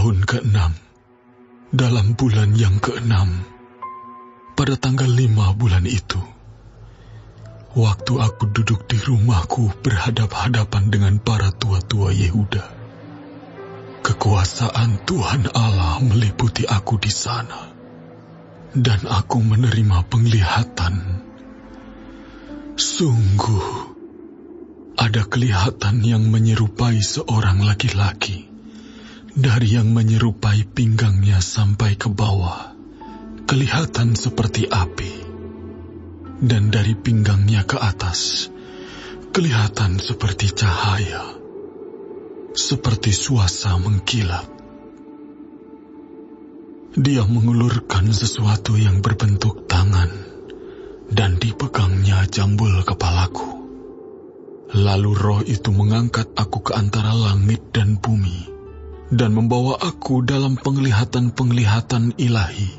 tahun ke-6, dalam bulan yang ke-6, pada tanggal 5 bulan itu, waktu aku duduk di rumahku berhadap-hadapan dengan para tua-tua Yehuda, kekuasaan Tuhan Allah meliputi aku di sana, dan aku menerima penglihatan. Sungguh, ada kelihatan yang menyerupai seorang laki-laki, dari yang menyerupai pinggangnya sampai ke bawah, kelihatan seperti api, dan dari pinggangnya ke atas, kelihatan seperti cahaya, seperti suasa mengkilat. Dia mengulurkan sesuatu yang berbentuk tangan, dan dipegangnya jambul kepalaku. Lalu roh itu mengangkat aku ke antara langit dan bumi, dan membawa aku dalam penglihatan-penglihatan ilahi,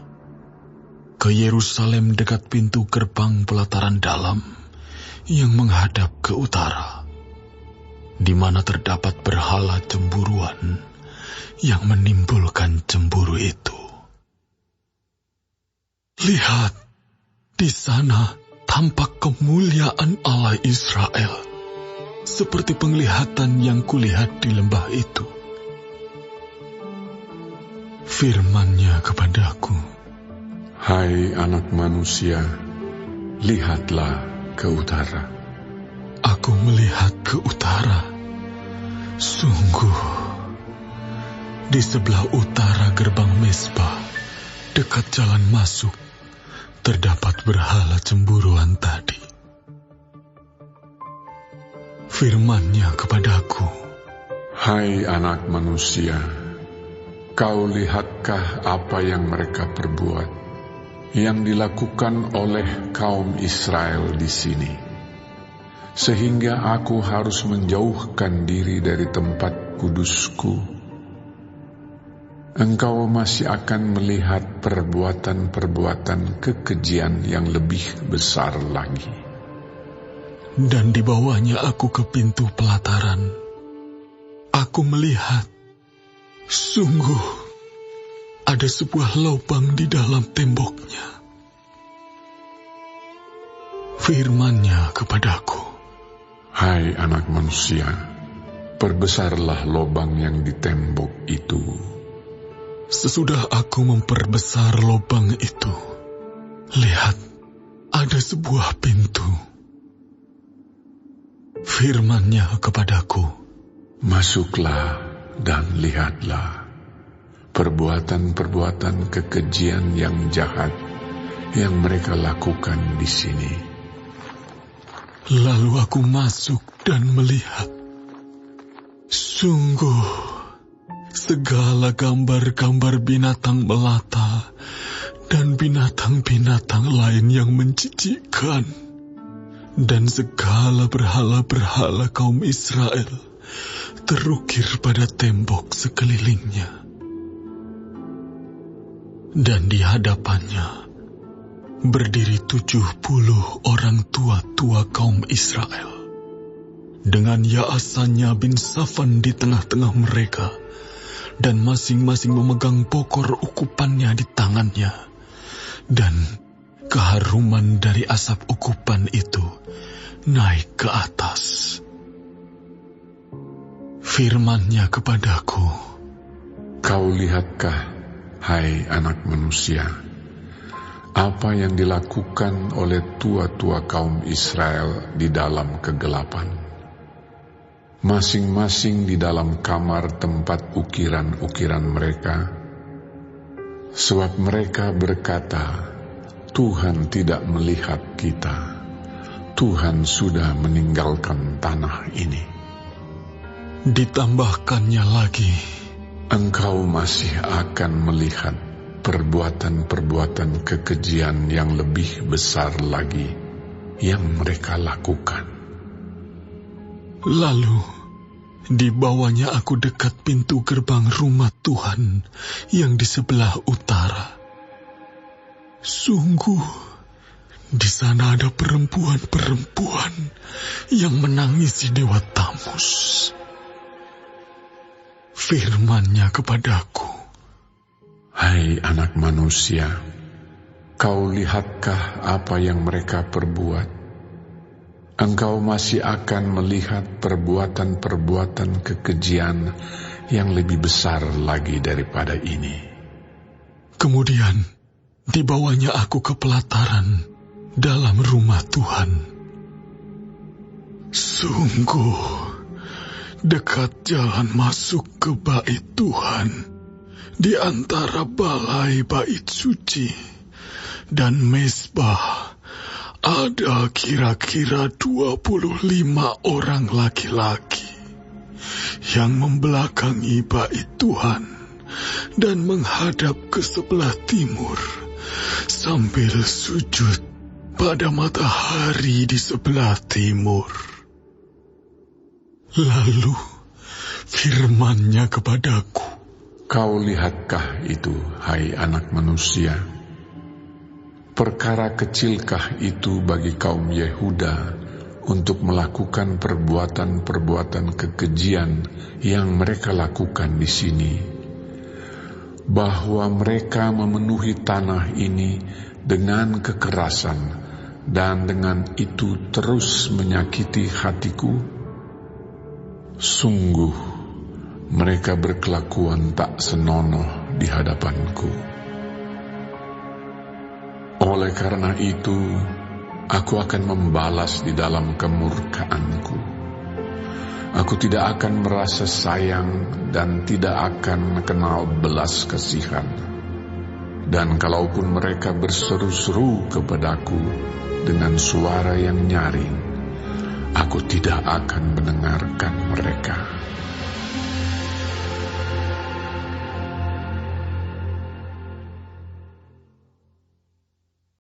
ke Yerusalem dekat pintu gerbang pelataran dalam, yang menghadap ke utara, di mana terdapat berhala cemburuan, yang menimbulkan cemburu itu. Lihat, di sana tampak kemuliaan Allah Israel, seperti penglihatan yang kulihat di lembah itu. Firman-Nya kepadaku, "Hai anak manusia, lihatlah ke utara." Aku melihat ke utara. Sungguh, di sebelah utara gerbang Mezbah, dekat jalan masuk, terdapat berhala cemburuan tadi. Firman-Nya kepadaku, "Hai anak manusia, kau lihatkah apa yang mereka perbuat, yang dilakukan oleh kaum Israel di sini, sehingga aku harus menjauhkan diri dari tempat kudusku? Engkau masih akan melihat perbuatan-perbuatan kekejian yang lebih besar lagi." Dan dibawanya aku ke pintu pelataran. Aku melihat, sungguh, ada sebuah lubang di dalam temboknya. Firman-Nya kepadaku, "Hai anak manusia, perbesarlah lubang yang di tembok itu." Sesudah aku memperbesar lubang itu, lihat, ada sebuah pintu. Firman-Nya kepadaku, "Masuklah dan lihatlah perbuatan-perbuatan kekejian yang jahat yang mereka lakukan di sini." Lalu aku masuk dan melihat. Sungguh, segala gambar-gambar binatang melata dan binatang-binatang lain yang menjijikkan, dan segala berhala-berhala kaum Israel terukir pada tembok sekelilingnya. Dan di hadapannya berdiri 70 orang tua-tua kaum Israel, dengan Yaasanya bin Safan di tengah-tengah mereka, dan masing-masing memegang pokor ukupannya di tangannya, dan keharuman dari asap ukupan itu naik ke atas. Firman-Nya kepadaku, "Kau lihatkah, hai anak manusia, apa yang dilakukan oleh tua-tua kaum Israel di dalam kegelapan? Masing-masing di dalam kamar tempat ukiran-ukiran mereka, sebab mereka berkata, 'Tuhan tidak melihat kita. Tuhan sudah meninggalkan tanah ini.' Ditambahkannya lagi, Engkau masih akan melihat perbuatan-perbuatan kekejian yang lebih besar lagi yang mereka lakukan." Lalu dibawanya aku dekat pintu gerbang rumah Tuhan yang di sebelah utara. Sungguh, di sana ada perempuan-perempuan yang menangisi Dewa Tamus. Firman-Nya kepadaku, Hai anak manusia, kau lihatkah apa yang mereka perbuat? Engkau masih akan melihat perbuatan-perbuatan kekejian yang lebih besar lagi daripada ini. Kemudian dibawanya aku ke pelataran dalam rumah Tuhan. Sungguh, dekat jalan masuk ke bait Tuhan, di antara balai bait suci dan mezbah, ada kira-kira 25 orang laki-laki yang membelakangi bait Tuhan dan menghadap ke sebelah timur sambil sujud pada matahari di sebelah timur. Lalu firman-Nya kepadaku, kau lihatkah itu, hai anak manusia? Perkara kecilkah itu bagi kaum Yehuda untuk melakukan perbuatan-perbuatan kekejian yang mereka lakukan di sini? Bahwa mereka memenuhi tanah ini dengan kekerasan dan dengan itu terus menyakiti hatiku? Sungguh, mereka berkelakuan tak senonoh di hadapanku. Oleh karena itu, aku akan membalas di dalam kemurkaanku. Aku tidak akan merasa sayang dan tidak akan kenal belas kasihan. Dan kalaupun mereka berseru-seru kepadaku dengan suara yang nyaring, aku tidak akan mendengarkan mereka.